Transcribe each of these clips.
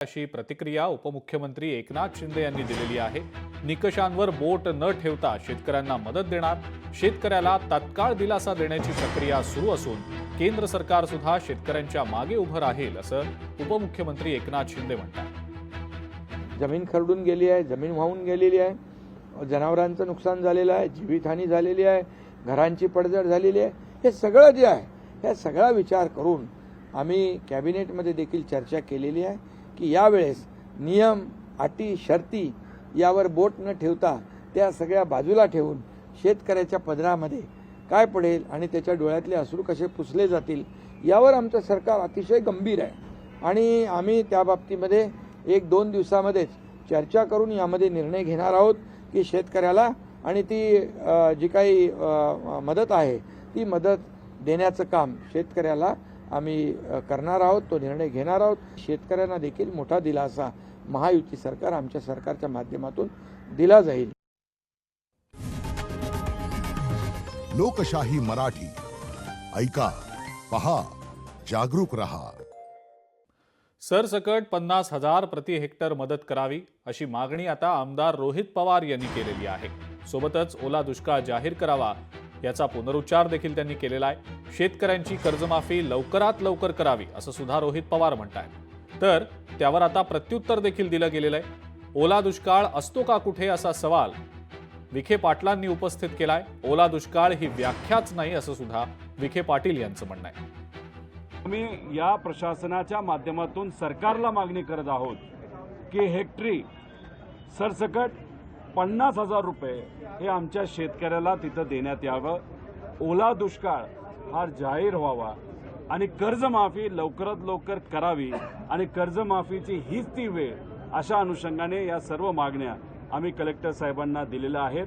अशी प्रतिक्रिया उपमुख्यमंत्री एकनाथ शिंदे यांनी दिलेली आहे। निकषांवर बोट न ठेवता शेतकऱ्यांना मदत देणार, शेतकऱ्याला तात्काळ दिलासा देण्याची प्रक्रिया सुरू असून केंद्र सरकार सुद्धा शेतकऱ्यांच्या मागे उभं राहील असं उपमुख्यमंत्री एकनाथ शिंदे म्हणतात। जमीन खरडून गेली आहे, जमीन वाहून गेलेली आहे, जनावरांचं नुकसान झालेलं आहे, जीवितहानी झालेली आहे, घरांची पडझड झालेली आहे। हे सगळं जे आहे हे सगळा विचार करून आम्ही कॅबिनेटमध्ये देखील चर्चा केलेली आहे की यावेळेस नियम, अटी, शर्ती यावर बोट न ठेवता त्या सगळ्या बाजूला ठेवून शेतकऱ्याच्या पदरामध्ये काय पडेल आणि त्याच्या डोळ्यातले अश्रू कसे पुसले जातील यावर आमचं सरकार अतिशय गंभीर आहे आणि आम्ही त्या बाबतीमध्ये 1-2 दिवसामध्येच चर्चा करून यामध्ये निर्णय घेणार आहोत की शेतकऱ्याला आणि ती जी काही मदत आहे ती मदत देण्याचं काम शेतकऱ्याला आम्ही करणार आहोत, तो निर्णय घेणार आहोत। शेतकऱ्यांना देखील मोठा दिलासा महायुती सरकार आमच्या सरकारच्या माध्यमातून दिला जाईल। लोकशाही मराठी, ऐका, पहा, जागरूक रहा। सरसकट 50,000 प्रति हेक्टर मदत करावी अशी मागणी आता आमदार रोहित पवार यांनी केलेली आहे। सोबतच ओला दुष्काळ जाहीर करावा याचा पुनरुच्चार देखील त्यांनी केलेला आहे। शेतकऱ्यांची कर्जमाफी लवकरात लवकर करावी असं सुद्धा रोहित पवार म्हणतात। तर त्यावर आता प्रत्युत्तर देखील दिलं गेलेलं आहे। ओला दुष्काळ असतो का कुठे असा सवाल विखे पाटलांनी उपस्थित केलाय। ओला दुष्काळ ही व्याख्याच नाही असं सुद्धा विखे पाटील यांचं म्हणणं आहे। आम्ही या प्रशासनाच्या माध्यमातून सरकारला मागणी करत आहोत की हेक्टरी सरसकट 50,000 रुपये हे आमच्या शेतकऱ्याला तिथं देण्यात यावं। ओला दुष्काळ हा जाहीर व्हावा आणि कर्जमाफी लवकरात लवकर करावी आणि कर्जमाफीची हीच ती वेळ अशा अनुषंगाने या सर्व मागण्या आम्ही कलेक्टर साहेबांना दिलेल्या आहेत।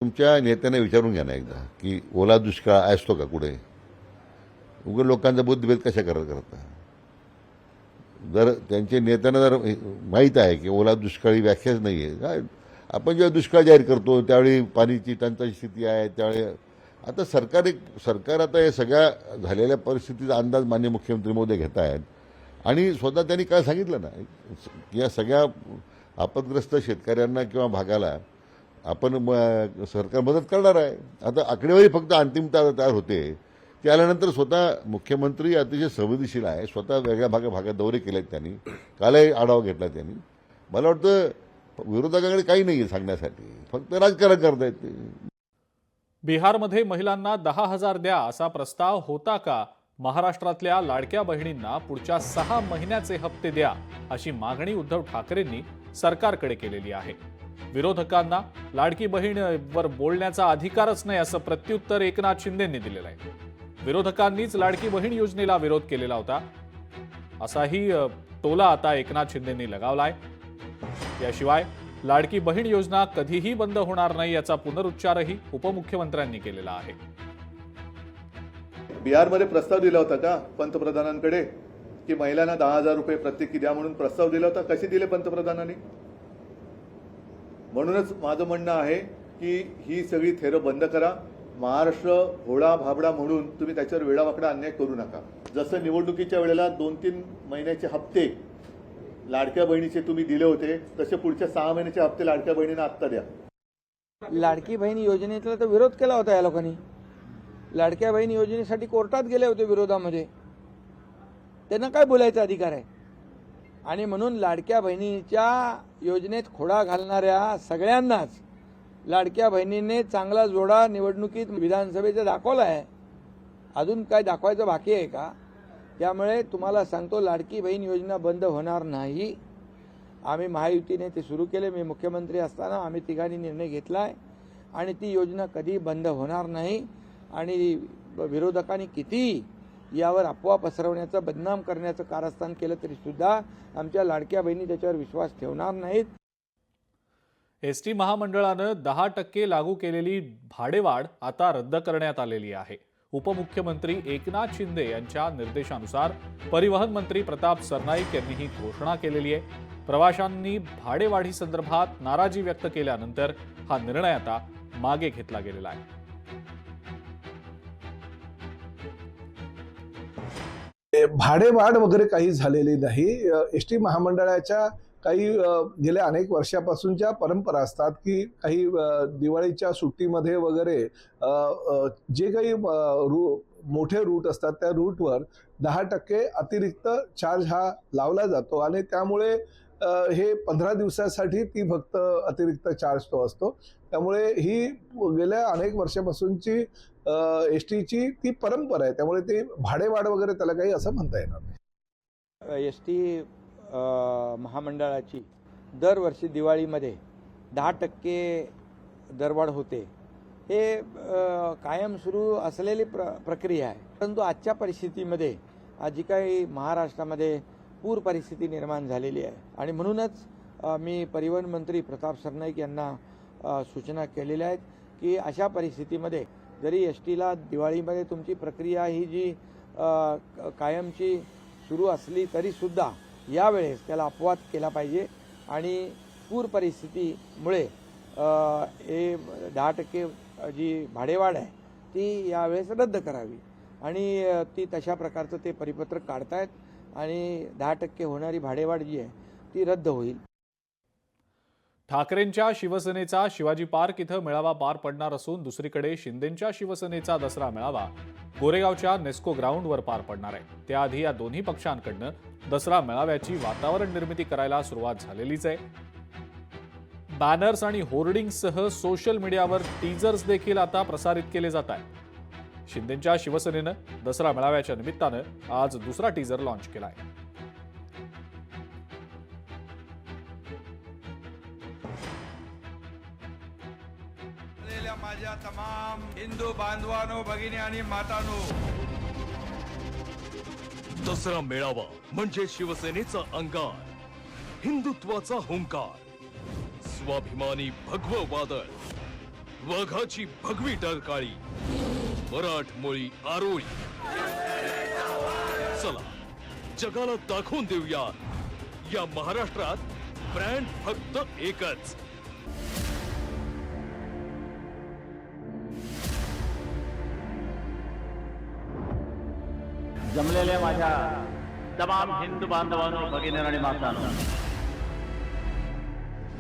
तुमच्या नेत्यांना विचारून घ्या ना एकदा की ओला दुष्काळ असतो का कुठे? उगाच लोकांचा बुद्धिभेद कशा करता? जर त्यांच्या नेत्यांना जर माहीत आहे की ओला दुष्काळी व्याख्याच नाही आहे, काय आपण जेव्हा दुष्काळ जाहीर करतो त्यावेळी पाण्याची टंचाई स्थिती आहे, त्यावेळी आता सरकार आता या सगळ्या झालेल्या परिस्थितीचा अंदाज माननीय मुख्यमंत्री महोदय घेत आहेत आणि स्वतः त्यांनी काय सांगितलं ना की या सगळ्या आपदग्रस्त शेतकऱ्यांना किंवा भागाला आपण सरकार मदत करणार आहे। आता आकडेवारी फक्त अंतिमता तयार होते, ते आल्यानंतर स्वतः मुख्यमंत्री अतिशय संवेदनशील आहे, स्वतः वेगळ्या भागात दौरे केलेत त्यांनी, कालही आढावा घेतला त्यांनी। मला वाटतं विरोधकांकडे काही नाही आहे सांगण्यासाठी, फक्त राजकारण करतायत ते। बिहारमध्ये महिलांना 10,000 द्या असा प्रस्ताव होता का? महाराष्ट्रातल्या लाडक्या बहिणींना पुढच्या 6 महिन्याचे हप्ते द्या अशी मागणी उद्धव ठाकरेंनी सरकारकडे केलेली आहे। विरोधकांना लाडकी बहीणवर बोलण्याचा अधिकारच नाही असं प्रत्युत्तर एकनाथ शिंदेंनी दिलेलं आहे। विरोधकांनीच लाडकी बहीण योजनेला विरोध केलेला होता असाही टोला आता एकनाथ शिंदेंनी लगावलाय। याशिवाय लाडकी बहीण योजना कधीही बंद होणार नाही याचा पुनरुच्चारही उपमुख्यमंत्र्यांनी केलेला आहे। बिहारमध्ये प्रस्ताव दिला होता का पंतप्रधानांकडे की महिलांना 10,000 रुपये प्रत्येकी द्या म्हणून प्रस्ताव दिला होता? कसे दिले पंतप्रधानांनी? म्हणूनच माझं म्हणणं आहे की ही सगळी थेरं बंद करा। महाराष्ट्र होळा भाबडा म्हणून तुम्ही त्याच्यावर वेडावाकडा अन्याय करू नका। जसं निवडणुकीच्या वेळेला 2-3 महिन्याचे हप्ते लाडक्या बहिणीचे तुम्ही दिले होते तसे पुढच्या 6 महिन्याचे हप्ते लाडक्या बहिणींना आत्ता द्या। लाडकी बहीण योजनेचा तर विरोध केला होता या लोकांनी, लाडक्या बहीण योजनेसाठी कोर्टात गेले होते विरोधामध्ये, त्यांना काय बोलायचा अधिकार आहे? आणि म्हणून लाडक्या बहिणीच्या योजनेत खोडा घालणाऱ्या सगळ्यांनाच लाडक्या बहिणीने चांगला जोडा निवडणुकीत विधानसभेचा दाखवला आहे, अजून काय दाखवायचं बाकी आहे का? त्यामुळे तुम्हाला सांगतो लाडकी बहीण योजना बंद होणार नाही। आम्ही महायुतीने ते सुरू केले, मी मुख्यमंत्री असताना आम्ही तिघांनी निर्णय घेतलाय आणि ती योजना कधी बंद होणार नाही। आणि विरोधकांनी किती यावर अफवा पसरवण्याचं, बदनाम करण्याचं कारस्थान केलं तरी सुद्धा आमच्या लाडक्या बहिणी त्याच्यावर विश्वास ठेवणार नाहीत। एसटी महामंडळानं 10% लागू केलेली भाडेवाढ आता रद्द करण्यात आलेली आहे। उपमुख्यमंत्री एकनाथ शिंदे यांच्या निर्देशानुसार परिवहन मंत्री प्रताप सरनाईक यांनी ही घोषणा केलेली आहे। प्रवाशांनी भाडेवाढीसंदर्भात नाराजी व्यक्त केल्यानंतर हा निर्णय आता मागे घेतला गेलेला आहे। भाडेवाढ वगैरे काही झालेली नाही. एस टी महामंडळाच्या काही गेल्या अनेक वर्षापासूनच्या परंपरा असतात की काही दिवाळीच्या सुट्टीमध्ये वगैरे जे काही मोठे रूट असतात त्या रूटवर 10% अतिरिक्त चार्ज हा लावला जातो आणि त्यामुळे हे 15 दिवसासाठी ती फक्त अतिरिक्त चार्ज तो असतो. त्यामुळे ही गेल्या अनेक वर्षापासूनची एस टीची ती परंपरा आहे. त्यामुळे ते भाडेवाढ वगैरे त्याला काही असं म्हणता येणार नाही. एस टी महामंडळाची दरवर्षी दिवाळीमध्ये 10% दरवाढ होते. हे कायम सुरू असलेली प्रक्रिया आहे. परंतु आजच्या परिस्थितीमध्ये जी काही महाराष्ट्रामध्ये पूर परिस्थिती निर्माण झालेली आहे आणि म्हणूनच मी परिवहन मंत्री प्रताप सरनाईक यांना सूचना केलेल्या आहेत की अशा परिस्थितीमध्ये जरी एस टीला दिवाळीमध्ये तुमची प्रक्रिया ही जी कायमची सुरू असली तरीसुद्धा यावेळेस त्याला अपवाद केला पाहिजे आणि पूर परिस्थितीमुळे हे 10% जी भाडेवाढ आहे ती यावेळेस रद्द करावी आणि ती तशा प्रकारचं ते परिपत्रक काढतायत आणि 10% होणारी भाडेवाढ जी आहे ती रद्द होईल. ठाकरेंच्या शिवसेनेचा शिवाजी पार्क इथं मेळावा पार पडणार असून दुसरीकडे शिंदेंच्या शिवसेनेचा दसरा मेळावा गोरेगावच्या नेस्को ग्राउंडवर पार पडणार आहे. त्याआधी या दोन्ही पक्षांकडनं दसरा मेळाव्याची वातावरण निर्मिती करायला सुरुवात झालेलीच आहे. बॅनर्स आणि होर्डिंग्ससह सोशल मीडियावर टीजर्स देखील आता प्रसारित केले जात आहेत. शिंदेंच्या शिवसेनेनं दसरा मेळाव्याच्या निमित्तानं आज दुसरा टीजर लॉन्च केला आहे. माझ्या तमाम हिंदू बांधवांनो, भगिनी आणि मातांनो, दसरा मेळावा म्हणजे शिवसेनेचा अंगार, हिंदुत्वाचा हुंकार, स्वाभिमानी भगव वादळ, वाघाची भगवी टरकाळी, मराठमोळी आरोळी. चला जगाला दाखवून देऊया, या महाराष्ट्रात ब्रँड फक्त एकच. जमलेल्या माझ्या तमाम हिंदू बांधवांनो, भगिनी आणि मातांनो,